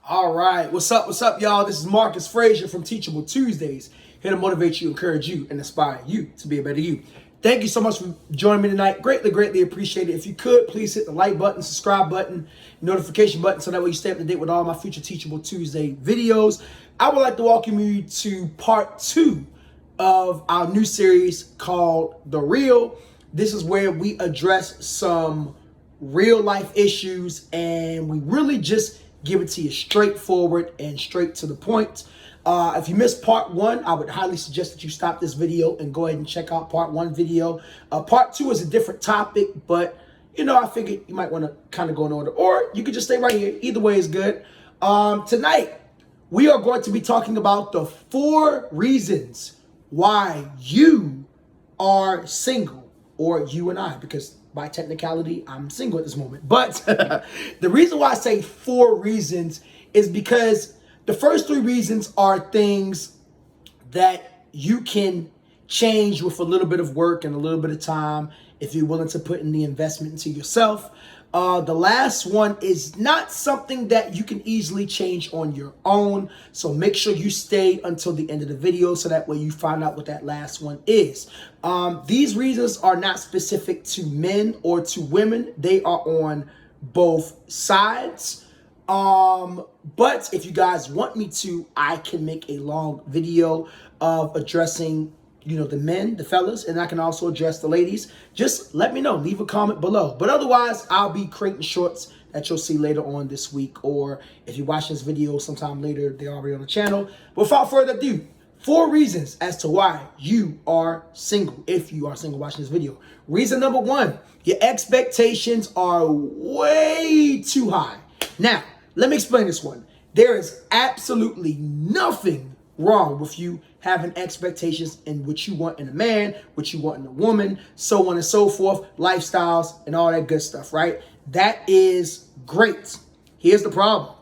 All right, what's up, y'all? This is Marcus Frazier from Teachable Tuesdays, here to motivate you, encourage you, and inspire you to be a better you. Thank you so much for joining me tonight. Greatly appreciate it. If you could, please hit the like button, subscribe button, notification button, so that way you stay up to date with all my future Teachable Tuesday videos. I would like to welcome you to part 2 of our new series called The Real. This is where we address some real life issues, and we really just give it to you straightforward and straight to the point. If you missed part 1, I would highly suggest that you stop this video and go ahead and check out part 1 video. Part 2 is a different topic, but I figured you might want to kind of go in order, or you could just stay right here. Either way is good. Tonight, we are going to be talking about the 4 reasons why you are single, or you and I, because by technicality, I'm single at this moment. But the reason why I say 4 reasons is because the first 3 reasons are things that you can change with a little bit of work and a little bit of time if you're willing to put in the investment into yourself. The last one is not something that you can easily change on your own. So make sure you stay until the end of the video so that way you find out what that last one is. These reasons are not specific to men or to women. They are on both sides. But if you guys want me to, I can make a long video of addressing the men, the fellas, and I can also address the ladies. Just let me know. Leave a comment below. But otherwise, I'll be creating shorts that you'll see later on this week. Or if you watch this video sometime later, they're already on the channel. But without further ado, 4 reasons as to why you are single, if you are single watching this video. Reason number 1, your expectations are way too high. Now, let me explain this one. There is absolutely nothing wrong with you having expectations in what you want in a man, what you want in a woman, so on and so forth, lifestyles and all that good stuff, right? That is great. Here's the problem.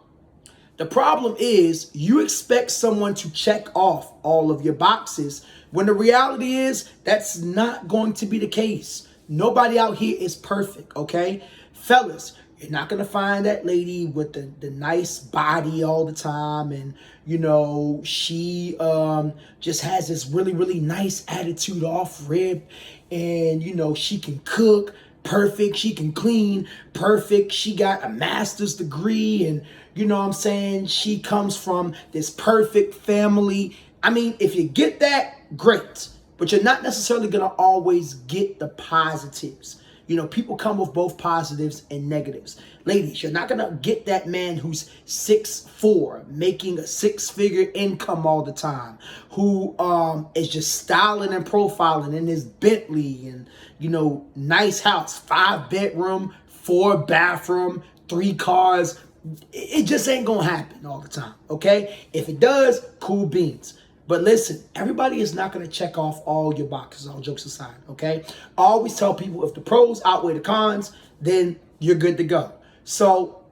The problem is you expect someone to check off all of your boxes when the reality is that's not going to be the case. Nobody out here is perfect, okay? Fellas, you're not going to find that lady with the nice body all the time. And, she just has this really nice attitude off rip. And, she can cook perfect. She can clean perfect. She got a master's degree. And, she comes from this perfect family. I mean, if you get that, great. But you're not necessarily going to always get the positives. People come with both positives and negatives. Ladies, you're not going to get that man who's 6'4", making a 6-figure income all the time, who is just styling and profiling in his Bentley and, nice house, 5-bedroom, 4-bathroom, 3 cars. It just ain't going to happen all the time, okay? If it does, cool beans. But listen, everybody is not going to check off all your boxes, all jokes aside, okay? I always tell people if the pros outweigh the cons, then you're good to go. So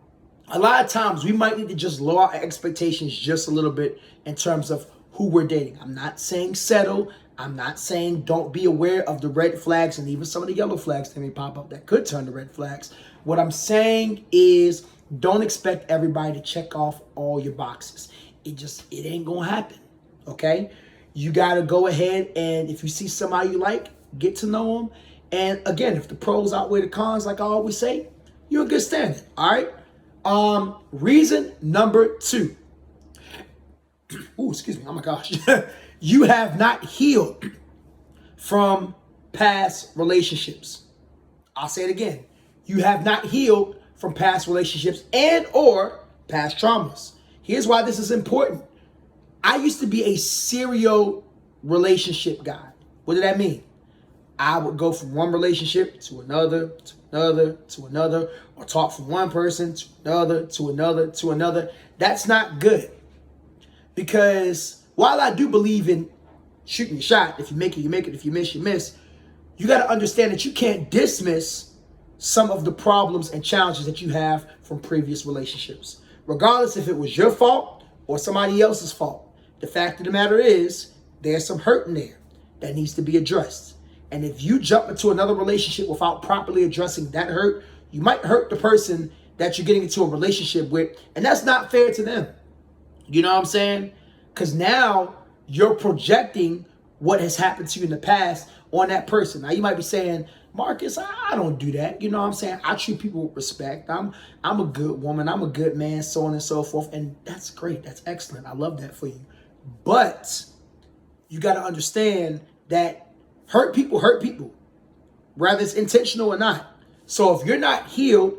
a lot of times we might need to just lower our expectations just a little bit in terms of who we're dating. I'm not saying settle. I'm not saying don't be aware of the red flags and even some of the yellow flags that may pop up that could turn to red flags. What I'm saying is don't expect everybody to check off all your boxes. It ain't going to happen. Okay, you got to go ahead and if you see somebody you like, get to know them. And again, if the pros outweigh the cons, like I always say, you're in good standing. All right. Reason number 2. Ooh, excuse me. Oh my gosh. You have not healed from past relationships. I'll say it again. You have not healed from past relationships and or past traumas. Here's why this is important. I used to be a serial relationship guy. What did that mean? I would go from one relationship to another, to another, to another, or talk from one person to another, to another, to another. That's not good. Because while I do believe in shooting your shot, if you make it, you make it. If you miss, you miss. You got to understand that you can't dismiss some of the problems and challenges that you have from previous relationships. Regardless if it was your fault or somebody else's fault. The fact of the matter is, there's some hurt in there that needs to be addressed. And if you jump into another relationship without properly addressing that hurt, you might hurt the person that you're getting into a relationship with, and that's not fair to them. You know what I'm saying? Because now you're projecting what has happened to you in the past on that person. Now you might be saying, Marcus, I don't do that. You know what I'm saying? I treat people with respect. I'm a good woman. I'm a good man, so on and so forth. And that's great. That's excellent. I love that for you. But you got to understand that hurt people, whether it's intentional or not. So if you're not healed,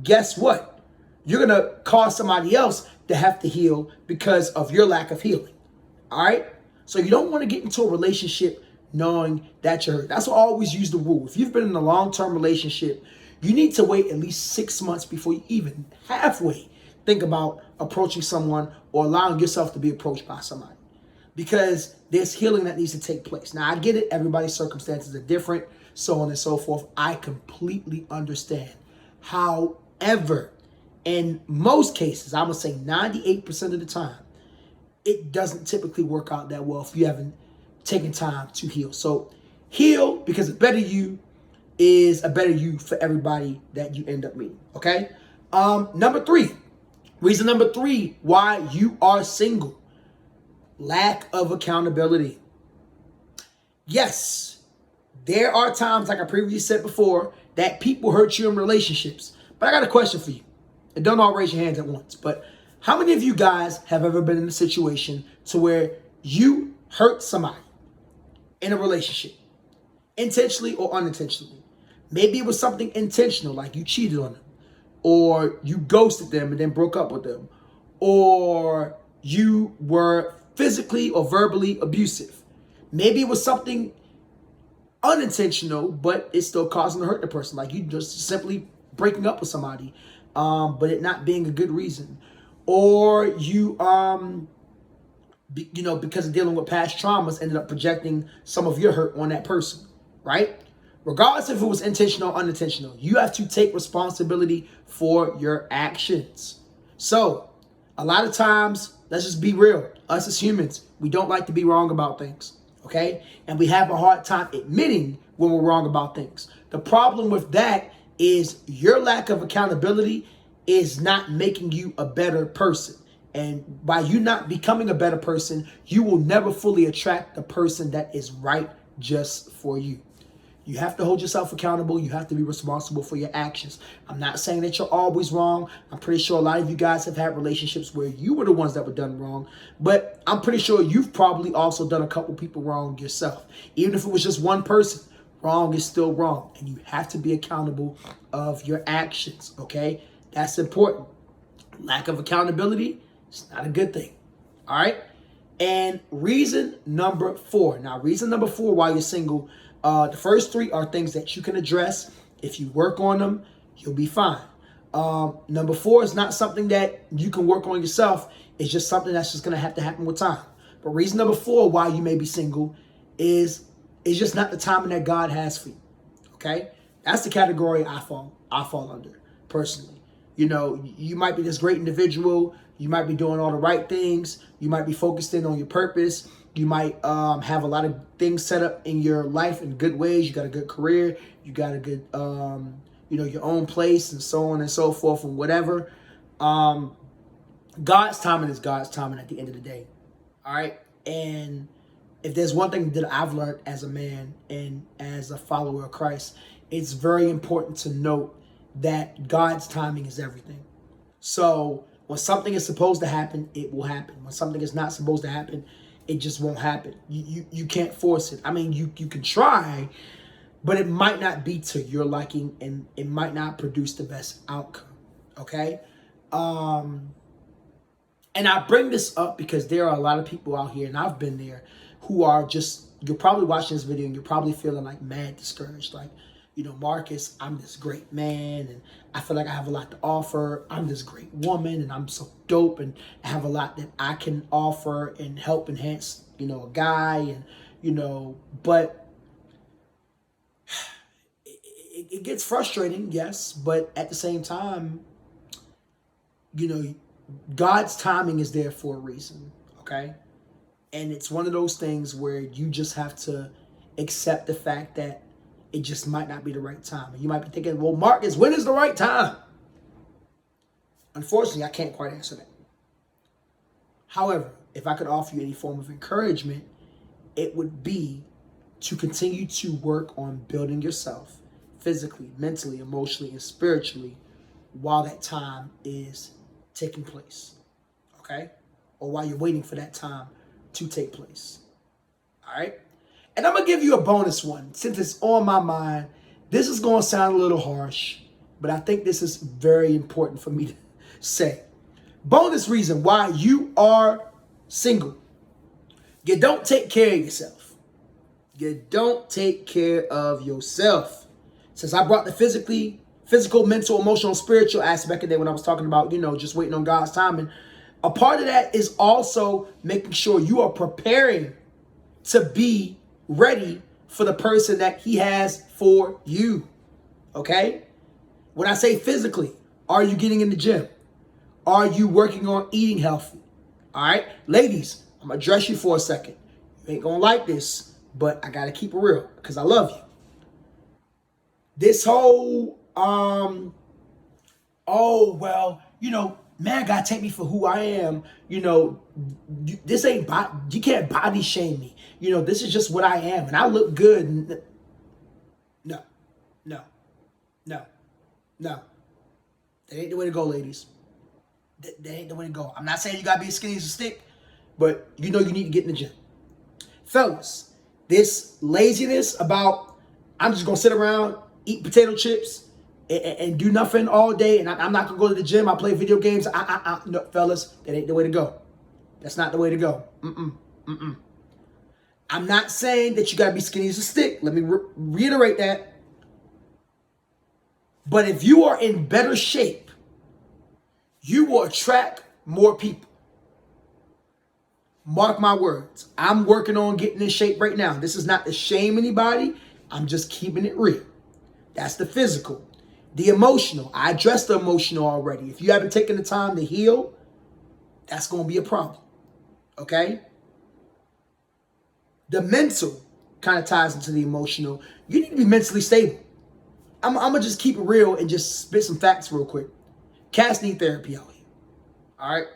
guess what? You're going to cause somebody else to have to heal because of your lack of healing. All right? So you don't want to get into a relationship knowing that you're hurt. That's why I always use the rule. If you've been in a long-term relationship, you need to wait at least 6 months before you even halfway think about approaching someone or allowing yourself to be approached by somebody. Because there's healing that needs to take place. Now, I get it. Everybody's circumstances are different, so on and so forth. I completely understand. However, in most cases, I'm going to say 98% of the time, it doesn't typically work out that well if you haven't taken time to heal. So heal, because a better you is a better you for everybody that you end up meeting. Okay? Reason number three why you are single. Lack of accountability. Yes, there are times, like I previously said before, that people hurt you in relationships. But I got a question for you. And don't all raise your hands at once. But how many of you guys have ever been in a situation to where you hurt somebody in a relationship? Intentionally or unintentionally? Maybe it was something intentional, like you cheated on them. Or you ghosted them and then broke up with them. Or you were physically or verbally abusive. Maybe it was something unintentional, but it's still causing to hurt the person. Like you just simply breaking up with somebody, but it not being a good reason. Or you, because of dealing with past traumas, ended up projecting some of your hurt on that person, right? Regardless if it was intentional or unintentional, you have to take responsibility for your actions. So, a lot of times, let's just be real. Us as humans, we don't like to be wrong about things, okay? And we have a hard time admitting when we're wrong about things. The problem with that is your lack of accountability is not making you a better person. And by you not becoming a better person, you will never fully attract the person that is right just for you. You have to hold yourself accountable. You have to be responsible for your actions. I'm not saying that you're always wrong. I'm pretty sure a lot of you guys have had relationships where you were the ones that were done wrong. But I'm pretty sure you've probably also done a couple people wrong yourself. Even if it was just one person, wrong is still wrong. And you have to be accountable of your actions, okay? That's important. Lack of accountability is not a good thing, all right? And reason number four. Now, reason number four why you're single, the first three are things that you can address. If you work on them, you'll be fine. Number four is not something that you can work on yourself. It's just something that's just going to have to happen with time. But reason number four why you may be single is just not the timing that God has for you. Okay? That's the category I fall under personally. You know, you might be this great individual. You might be doing all the right things. You might be focused in on your purpose. You might have a lot of things set up in your life in good ways. You got a good career. You got a good, your own place and so on and so forth and whatever. God's timing is God's timing at the end of the day. All right. And if there's one thing that I've learned as a man and as a follower of Christ, it's very important to note that God's timing is everything. So when something is supposed to happen, it will happen. When something is not supposed to happen, it just won't happen. You can't force it. I mean, you can try, but it might not be to your liking and it might not produce the best outcome. Okay? And I bring this up because there are a lot of people out here, and I've been there, who are just, you're probably watching this video and you're probably feeling like mad discouraged. Like, Marcus, I'm this great man and I feel like I have a lot to offer. I'm this great woman and I'm so dope and I have a lot that I can offer and help enhance, a guy but it gets frustrating, yes, but at the same time, God's timing is there for a reason, okay? And it's one of those things where you just have to accept the fact that it just might not be the right time. And you might be thinking, well, Marcus, when is the right time? Unfortunately, I can't quite answer that. However, if I could offer you any form of encouragement, it would be to continue to work on building yourself physically, mentally, emotionally, and spiritually while that time is taking place, okay? Or while you're waiting for that time to take place, all right? And I'm going to give you a bonus one since it's on my mind. This is going to sound a little harsh, but I think this is very important for me to say. Bonus reason why you are single. You don't take care of yourself. You don't take care of yourself. Since I brought the physical, mental, emotional, spiritual aspect of that when I was talking about, just waiting on God's timing. A part of that is also making sure you are preparing to be ready for the person that he has for you. Okay? When I say physically, are you getting in the gym? Are you working on eating healthy? All right? Ladies, I'm going to address you for a second. You ain't going to like this, but I got to keep it real because I love you. This whole, man, God take me for who I am. This ain't, you can't body shame me. This is just what I am. And I look good. No. That ain't the way to go, ladies. That ain't the way to go. I'm not saying you got to be as skinny as a stick, but you need to get in the gym. Fellas, this laziness about, I'm just going to sit around, eat potato chips, and do nothing all day, and I'm not going to go to the gym, I play video games. No, fellas, that ain't the way to go. That's not the way to go. I'm not saying that you got to be skinny as a stick. Let me reiterate that. But if you are in better shape, you will attract more people. Mark my words. I'm working on getting in shape right now. This is not to shame anybody. I'm just keeping it real. That's the physical. The emotional. I addressed the emotional already. If you haven't taken the time to heal, that's going to be a problem. Okay? The mental kind of ties into the emotional. You need to be mentally stable. I'm going to just keep it real and just spit some facts real quick. Cats need therapy out here. All right?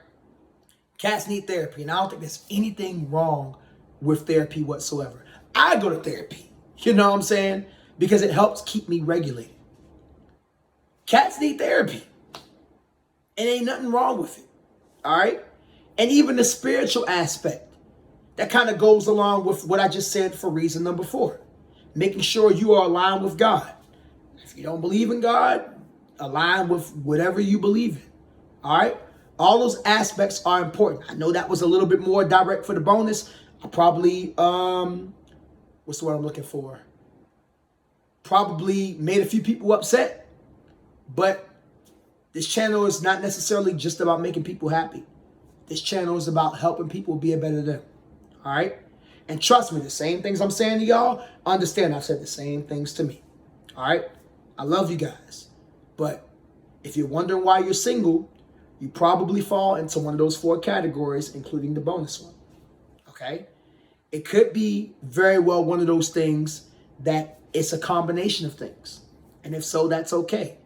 Cats need therapy. And I don't think there's anything wrong with therapy whatsoever. I go to therapy. You know what I'm saying? Because it helps keep me regulated. Cats need therapy. And ain't nothing wrong with it. All right? And even the spiritual aspect. That kind of goes along with what I just said for reason number 4. Making sure you are aligned with God. If you don't believe in God, align with whatever you believe in. All right? All those aspects are important. I know that was a little bit more direct for the bonus. I probably, what's the word I'm looking for? Probably made a few people upset. But this channel is not necessarily just about making people happy. This channel is about helping people be a better them. All right? And trust me, the same things I'm saying to y'all, understand I've said the same things to me. All right? I love you guys. But if you're wondering why you're single, you probably fall into one of those 4 categories, including the bonus one. Okay? It could be very well one of those things that it's a combination of things. And if so, that's okay.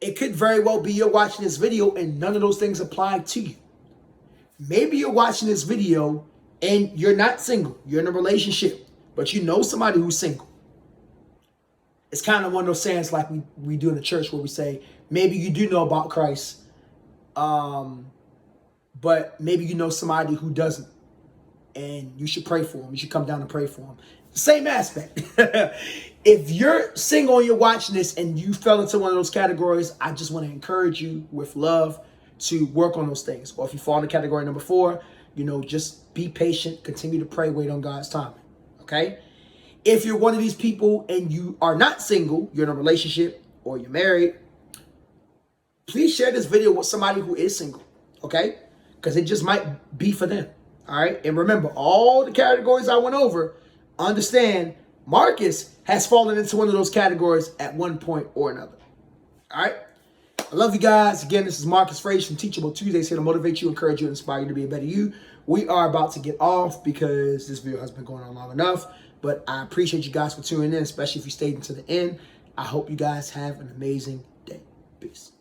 It could very well be you're watching this video and none of those things apply to you. Maybe you're watching this video and you're not single. You're in a relationship, but you know somebody who's single. It's kind of one of those sayings like we do in the church where we say, maybe you do know about Christ, but maybe you know somebody who doesn't. And you should pray for them. You should come down and pray for them. Same aspect. If you're single and you're watching this and you fell into one of those categories, I just want to encourage you with love to work on those things. Or if you fall into category number 4, just be patient, continue to pray, wait on God's timing. Okay? If you're one of these people and you are not single, you're in a relationship or you're married, please share this video with somebody who is single. Okay? Because it just might be for them. All right? And remember, all the categories I went over, understand Marcus has fallen into one of those categories at one point or another. All right? I love you guys. Again, this is Marcus Frazier from Teachable Tuesdays, here to motivate you, encourage you, inspire you to be a better you. We are about to get off because this video has been going on long enough. But I appreciate you guys for tuning in, especially if you stayed until the end. I hope you guys have an amazing day. Peace.